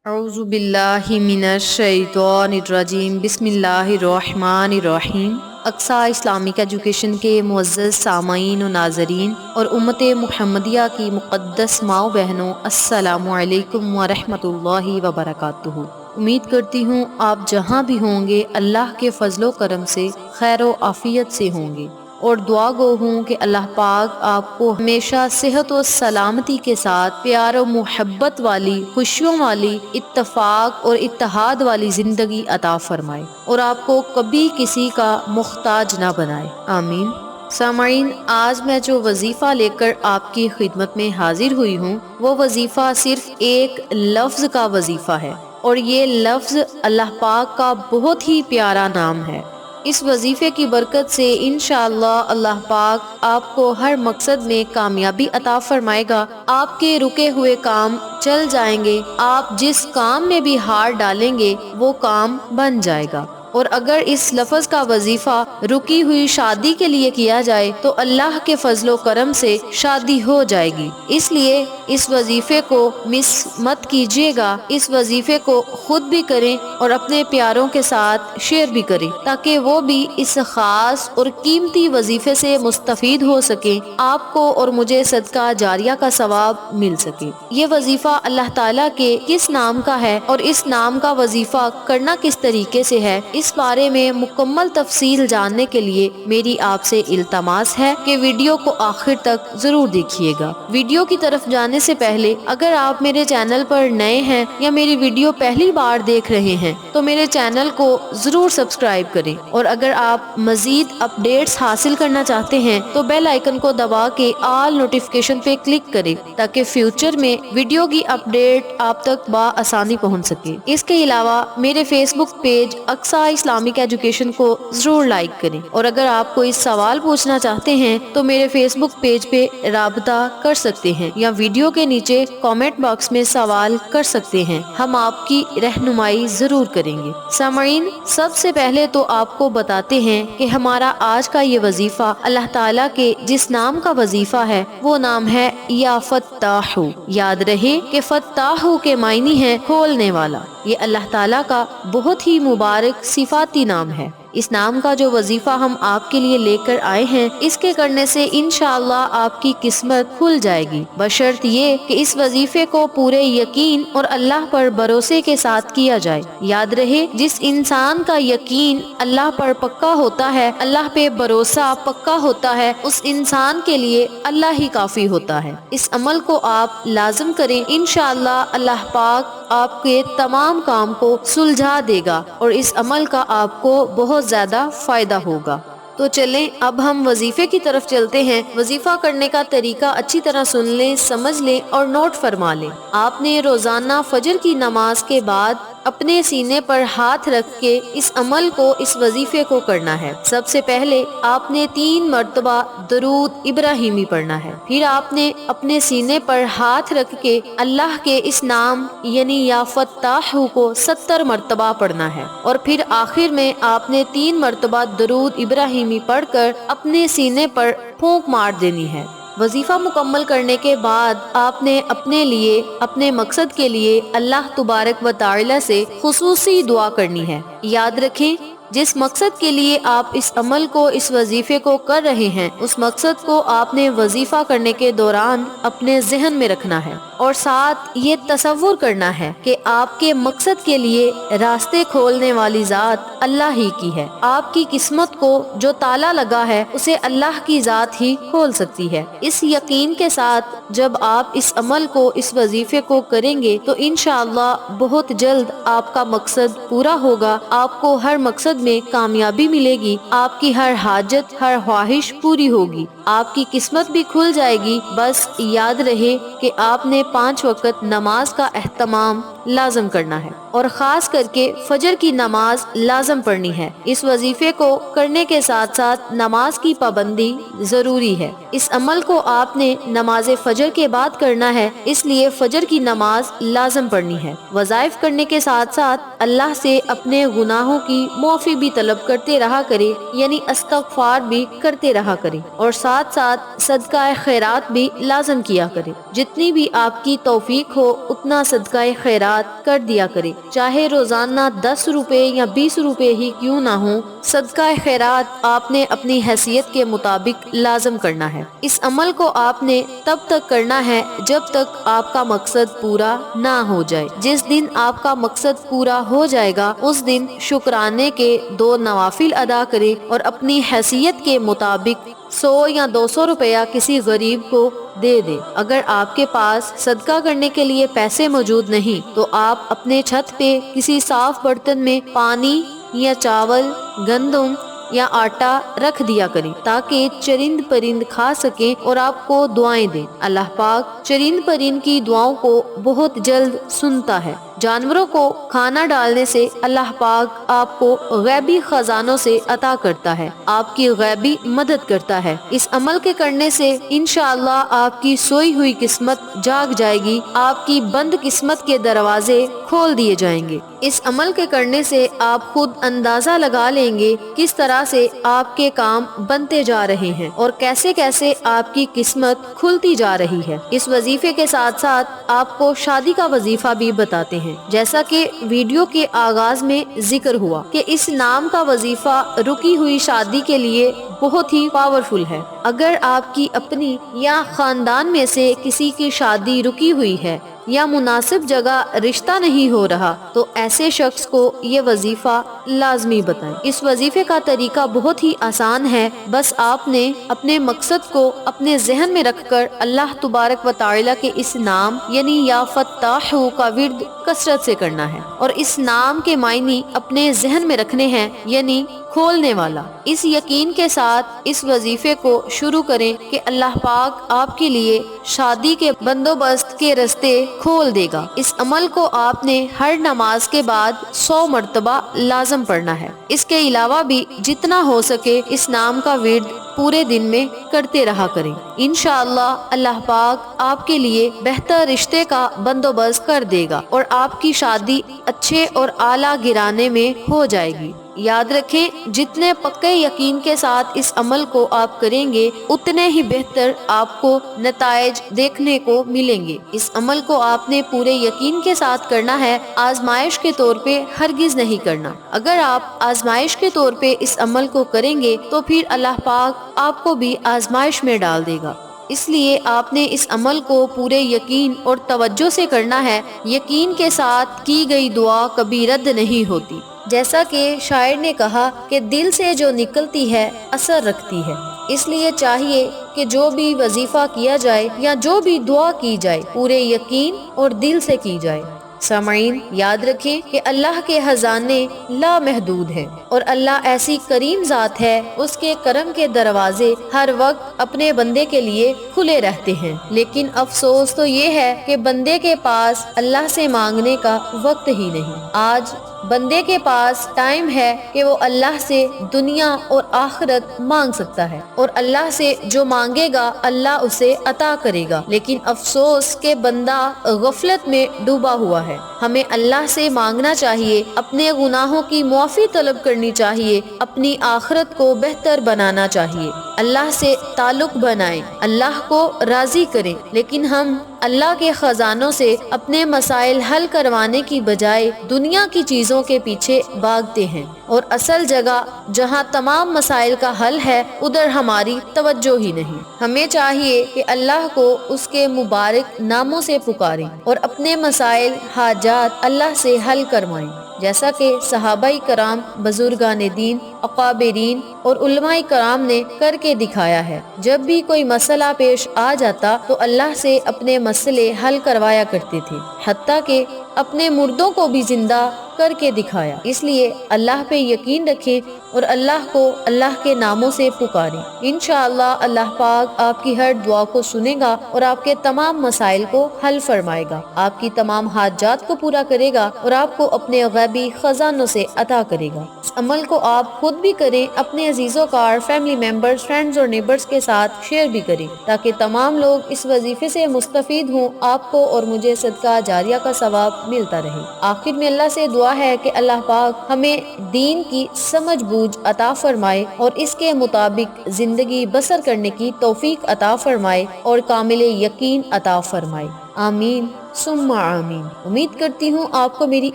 اعوذ باللہ من الشیطان الرجیم بسم اللہ الرحمن الرحیم۔ اقصی اسلامک ایجوکیشن کے معزز سامعین و ناظرین اور امت محمدیہ کی مقدس ماں و بہنوں، السلام علیکم ورحمۃ اللہ وبرکاتہ۔ امید کرتی ہوں آپ جہاں بھی ہوں گے اللہ کے فضل و کرم سے خیر و عافیت سے ہوں گے، اور دعا گو ہوں کہ اللہ پاک آپ کو ہمیشہ صحت و سلامتی کے ساتھ پیار و محبت والی، خوشیوں والی، اتفاق اور اتحاد والی زندگی عطا فرمائے، اور آپ کو کبھی کسی کا محتاج نہ بنائے، آمین۔ سامعین، آج میں جو وظیفہ لے کر آپ کی خدمت میں حاضر ہوئی ہوں، وہ وظیفہ صرف ایک لفظ کا وظیفہ ہے، اور یہ لفظ اللہ پاک کا بہت ہی پیارا نام ہے۔ اس وظیفے کی برکت سے انشاءاللہ اللہ پاک آپ کو ہر مقصد میں کامیابی عطا فرمائے گا، آپ کے رکے ہوئے کام چل جائیں گے، آپ جس کام میں بھی ہار ڈالیں گے وہ کام بن جائے گا، اور اگر اس لفظ کا وظیفہ رکی ہوئی شادی کے لیے کیا جائے تو اللہ کے فضل و کرم سے شادی ہو جائے گی۔ اس لیے اس وظیفے کو مس مت کیجیے گا، اس وظیفے کو خود بھی کریں اور اپنے پیاروں کے ساتھ شیئر بھی کریں، تاکہ وہ بھی اس خاص اور قیمتی وظیفے سے مستفید ہو سکیں، آپ کو اور مجھے صدقہ جاریہ کا ثواب مل سکے۔ یہ وظیفہ اللہ تعالیٰ کے کس نام کا ہے اور اس نام کا وظیفہ کرنا کس طریقے سے ہے، اس بارے میں مکمل تفصیل جاننے کے لیے میری آپ سے التماس ہے کہ ویڈیو کو آخر تک ضرور دیکھیے گا۔ ویڈیو کی طرف جانے سے پہلے اگر آپ میرے چینل پر نئے ہیں یا میری ویڈیو پہلی بار دیکھ رہے ہیں تو میرے چینل کو ضرور سبسکرائب کریں، اور اگر آپ مزید اپڈیٹس حاصل کرنا چاہتے ہیں تو بیل آئیکن کو دبا کے آل نوٹیفیکیشن پہ کلک کریں، تاکہ فیوچر میں ویڈیو کی اپڈیٹ آپ تک بآسانی پہنچ سکے۔ اس کے علاوہ میرے فیس بک پیج اقصی اسلامک ایجوکیشن کو ضرور لائک کریں، اور اگر آپ کوئی سوال پوچھنا چاہتے ہیں تو میرے فیس بک پیج پہ رابطہ کر سکتے ہیں، یا ویڈیو کے نیچے کامنٹ باکس میں سوال کر سکتے ہیں، ہم آپ کی رہنمائی ضرور کریں گے۔ سامعین، سب سے پہلے تو آپ کو بتاتے ہیں کہ ہمارا آج کا یہ وظیفہ اللہ تعالیٰ کے جس نام کا وظیفہ ہے وہ نام ہے یا فتاح۔ یاد رہے کہ فتاح کے معنی ہے کھولنے والا۔ یہ اللہ تعالیٰ کا بہت ہی مبارک صفاتی نام ہے۔ اس نام کا جو وظیفہ ہم آپ کے لیے لے کر آئے ہیں، اس کے کرنے سے انشاءاللہ آپ کی قسمت کھل جائے گی، بشرط یہ کہ اس وظیفے کو پورے یقین اور اللہ پر بھروسے کے ساتھ کیا جائے۔ یاد رہے، جس انسان کا یقین اللہ پر پکا ہوتا ہے، اللہ پہ بھروسہ پکا ہوتا ہے، اس انسان کے لیے اللہ ہی کافی ہوتا ہے۔ اس عمل کو آپ لازم کریں، انشاءاللہ اللہ پاک آپ کے تمام کام کو سلجھا دے گا، اور اس عمل کا آپ کو بہت زیادہ فائدہ ہوگا۔ تو چلیں اب ہم وظیفے کی طرف چلتے ہیں۔ وظیفہ کرنے کا طریقہ اچھی طرح سن لیں، سمجھ لیں اور نوٹ فرما لیں۔ آپ نے روزانہ فجر کی نماز کے بعد اپنے سینے پر ہاتھ رکھ کے اس عمل کو، اس وظیفے کو کرنا ہے۔ سب سے پہلے آپ نے 3 مرتبہ درود ابراہیمی پڑھنا ہے، پھر آپ نے اپنے سینے پر ہاتھ رکھ کے اللہ کے اس نام یعنی یا فتاح کو 70 مرتبہ پڑھنا ہے، اور پھر آخر میں آپ نے 3 مرتبہ درود ابراہیمی پڑھ کر اپنے سینے پر پھونک مار دینی ہے۔ وظیفہ مکمل کرنے کے بعد آپ نے اپنے لیے، اپنے مقصد کے لیے اللہ تبارک و تعالی سے خصوصی دعا کرنی ہے۔ یاد رکھیں، جس مقصد کے لیے آپ اس عمل کو، اس وظیفے کو کر رہے ہیں، اس مقصد کو آپ نے وظیفہ کرنے کے دوران اپنے ذہن میں رکھنا ہے، اور ساتھ یہ تصور کرنا ہے کہ آپ کے مقصد کے لیے راستے کھولنے والی ذات اللہ ہی کی ہے۔ آپ کی قسمت کو جو تالا لگا ہے اسے اللہ کی ذات ہی کھول سکتی ہے۔ اس یقین کے ساتھ جب آپ اس عمل کو، اس وظیفے کو کریں گے تو انشاءاللہ بہت جلد آپ کا مقصد پورا ہوگا، آپ کو ہر مقصد میں کامیابی ملے گی، آپ کی ہر حاجت، ہر خواہش پوری ہوگی، آپ کی قسمت بھی کھل جائے گی۔ بس یاد رہے کہ آپ نے 5 وقت نماز کا اہتمام لازم کرنا ہے، اور خاص کر کے فجر کی نماز لازم پڑھنی ہے۔ اس وظیفے کو کرنے کے ساتھ ساتھ نماز کی پابندی ضروری ہے۔ اس عمل کو آپ نے نماز فجر کے بعد کرنا ہے، اس لیے فجر کی نماز لازم پڑھنی ہے۔ وظائف کرنے کے ساتھ ساتھ اللہ سے اپنے گناہوں کی معافی بھی طلب کرتے رہا کرے، یعنی استغفار بھی کرتے رہا کرے، اور ساتھ ساتھ ساتھ صدقہ خیرات بھی لازم کیا کرے۔ جتنی بھی آپ کی توفیق ہو اتنا صدقہ خیرات کر دیا کرے، چاہے روزانہ 10 روپے یا 20 روپے ہی کیوں نہ ہو، صدقہ خیرات آپ نے اپنی حیثیت کے مطابق لازم کرنا ہے۔ اس عمل کو آپ نے تب تک کرنا ہے جب تک آپ کا مقصد پورا نہ ہو جائے۔ جس دن آپ کا مقصد پورا ہو جائے گا اس دن شکرانے کے 2 نوافل ادا کرے اور اپنی حیثیت کے مطابق 100 یا 200 روپیہ کسی غریب کو دے دے۔ اگر آپ کے پاس صدقہ کرنے کے لیے پیسے موجود نہیں تو آپ اپنے چھت پہ کسی صاف برتن میں پانی یا چاول، گندم یا آٹا رکھ دیا کریں تاکہ چرند پرند کھا سکیں اور آپ کو دعائیں دیں۔ اللہ پاک چرند پرند کی دعاؤں کو بہت جلد سنتا ہے۔ جانوروں کو کھانا ڈالنے سے اللہ پاک آپ کو غیبی خزانوں سے عطا کرتا ہے، آپ کی غیبی مدد کرتا ہے۔ اس عمل کے کرنے سے انشاءاللہ آپ کی سوئی ہوئی قسمت جاگ جائے گی، آپ کی بند قسمت کے دروازے کھول دیے جائیں گے۔ اس عمل کے کرنے سے آپ خود اندازہ لگا لیں گے کس طرح سے آپ کے کام بنتے جا رہے ہیں اور کیسے کیسے آپ کی قسمت کھلتی جا رہی ہے۔ اس وظیفے کے ساتھ ساتھ آپ کو شادی کا وظیفہ بھی بتاتے ہیں۔ جیسا کہ ویڈیو کے آغاز میں ذکر ہوا کہ اس نام کا وظیفہ رکی ہوئی شادی کے لیے بہت ہی پاورفل ہے۔ اگر آپ کی اپنی یا خاندان میں سے کسی کی شادی رکی ہوئی ہے یا مناسب جگہ رشتہ نہیں ہو رہا تو ایسے شخص کو یہ وظیفہ لازمی بتائیں۔ اس وظیفے کا طریقہ بہت ہی آسان ہے، بس آپ نے اپنے مقصد کو اپنے ذہن میں رکھ کر اللہ تبارک و تعالی کے اس نام یعنی یا فتاح کا ورد کثرت سے کرنا ہے اور اس نام کے معنی اپنے ذہن میں رکھنے ہیں، یعنی کھولنے والا۔ اس یقین کے ساتھ اس وظیفے کو شروع کریں کہ اللہ پاک آپ کے لیے شادی کے بندوبست کے راستے کھول دے گا۔ اس عمل کو آپ نے ہر نماز کے بعد 100 مرتبہ لازم پڑھنا ہے۔ اس کے علاوہ بھی جتنا ہو سکے اس نام کا ورد پورے دن میں کرتے رہا کریں۔ انشاءاللہ اللہ پاک آپ کے لیے بہتر رشتے کا بندوبست کر دے گا اور آپ کی شادی اچھے اور اعلیٰ گھرانے میں ہو جائے گی۔ یاد رکھیں جتنے پکے یقین کے ساتھ اس عمل کو آپ کریں گے اتنے ہی بہتر آپ کو نتائج دیکھنے کو ملیں گے۔ اس عمل کو آپ نے پورے یقین کے ساتھ کرنا ہے، آزمائش کے طور پہ ہرگز نہیں کرنا۔ اگر آپ آزمائش کے طور پہ اس عمل کو کریں گے تو پھر اللہ پاک آپ کو بھی آزمائش میں ڈال دے گا۔ اس لیے آپ نے اس عمل کو پورے یقین اور توجہ سے کرنا ہے۔ یقین کے ساتھ کی گئی دعا کبھی رد نہیں ہوتی۔ جیسا کہ شاعر نے کہا کہ دل سے جو نکلتی ہے اثر رکھتی ہے، اس لیے چاہیے کہ جو بھی وظیفہ کیا جائے یا جو بھی دعا کی جائے پورے یقین اور دل سے کی جائے۔ سامعین یاد رکھیں کہ اللہ کے خزانے لامحدود ہیں اور اللہ ایسی کریم ذات ہے، اس کے کرم کے دروازے ہر وقت اپنے بندے کے لیے کھلے رہتے ہیں۔ لیکن افسوس تو یہ ہے کہ بندے کے پاس اللہ سے مانگنے کا وقت ہی نہیں۔ آج بندے کے پاس ٹائم ہے کہ وہ اللہ سے دنیا اور آخرت مانگ سکتا ہے اور اللہ سے جو مانگے گا اللہ اسے عطا کرے گا، لیکن افسوس کہ بندہ غفلت میں ڈوبا ہوا ہے۔ ہمیں اللہ سے مانگنا چاہیے، اپنے گناہوں کی معافی طلب کرنی چاہیے، اپنی آخرت کو بہتر بنانا چاہیے، اللہ سے تعلق بنائیں، اللہ کو راضی کریں۔ لیکن ہم اللہ کے خزانوں سے اپنے مسائل حل کروانے کی بجائے دنیا کی چیزوں کے پیچھے بھاگتے ہیں اور اصل جگہ جہاں تمام مسائل کا حل ہے ادھر ہماری توجہ ہی نہیں۔ ہمیں چاہیے کہ اللہ کو اس کے مبارک ناموں سے پکاریں اور اپنے مسائل حاجات اللہ سے حل کروائیں، جیسا کہ صحابہ کرام، بزرگان دین، اکابرین اور علماء کرام نے کر کے دکھایا ہے۔ جب بھی کوئی مسئلہ پیش آ جاتا تو اللہ سے اپنے مسئلے حل کروایا کرتے تھے، حتیٰ کہ اپنے مردوں کو بھی زندہ کر کے دکھایا۔ اس لیے اللہ پہ یقین رکھیں اور اللہ کو اللہ کے ناموں سے پکاریں۔ انشاءاللہ اللہ پاک آپ کی ہر دعا کو سنے گا اور آپ کے تمام مسائل کو حل فرمائے گا، آپ کی تمام حاجات کو پورا کرے گا اور آپ کو اپنے غیبی خزانوں سے عطا کرے گا۔ اس عمل کو آپ خود بھی کریں، اپنے عزیزوں کار، فیملی ممبرز، فرینڈز اور نیبرز کے ساتھ شیئر بھی کریں تاکہ تمام لوگ اس وظیفے سے مستفید ہوں، آپ کو اور مجھے صدقہ جاریہ کا ثواب ملتا رہے۔ آخر میں اللہ سے دعا دعا ہے کہ اللہ پاک ہمیں دین کی سمجھ بوجھ عطا فرمائے اور اس کے مطابق زندگی بسر کرنے کی توفیق عطا فرمائے اور کامل یقین عطا فرمائے، آمین ثم آمین۔ امید کرتی ہوں آپ کو میری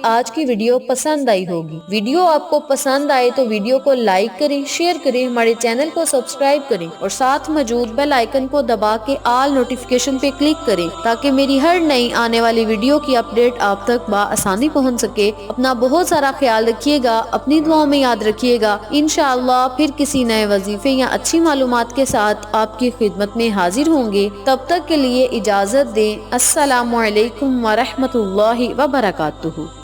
آج کی ویڈیو پسند آئی ہوگی۔ ویڈیو آپ کو پسند آئے تو ویڈیو کو لائک کریں، شیئر کریں، ہمارے چینل کو سبسکرائب کریں اور ساتھ موجود بیل آئیکن کو دبا کے آل نوٹیفیکیشن پہ کلک کریں تاکہ میری ہر نئی آنے والی ویڈیو کی اپڈیٹ آپ تک بآسانی پہنچ سکے۔ اپنا بہت سارا خیال رکھیے گا، اپنی دعاؤں میں یاد رکھیے گا۔ انشاءاللہ پھر کسی نئے وظیفے یا اچھی معلومات کے ساتھ آپ کی خدمت میں حاضر ہوں گے۔ تب تک کے لیے اجازت دیں۔ السلام علیکم ورحمۃ اللہ وبرکاتہ۔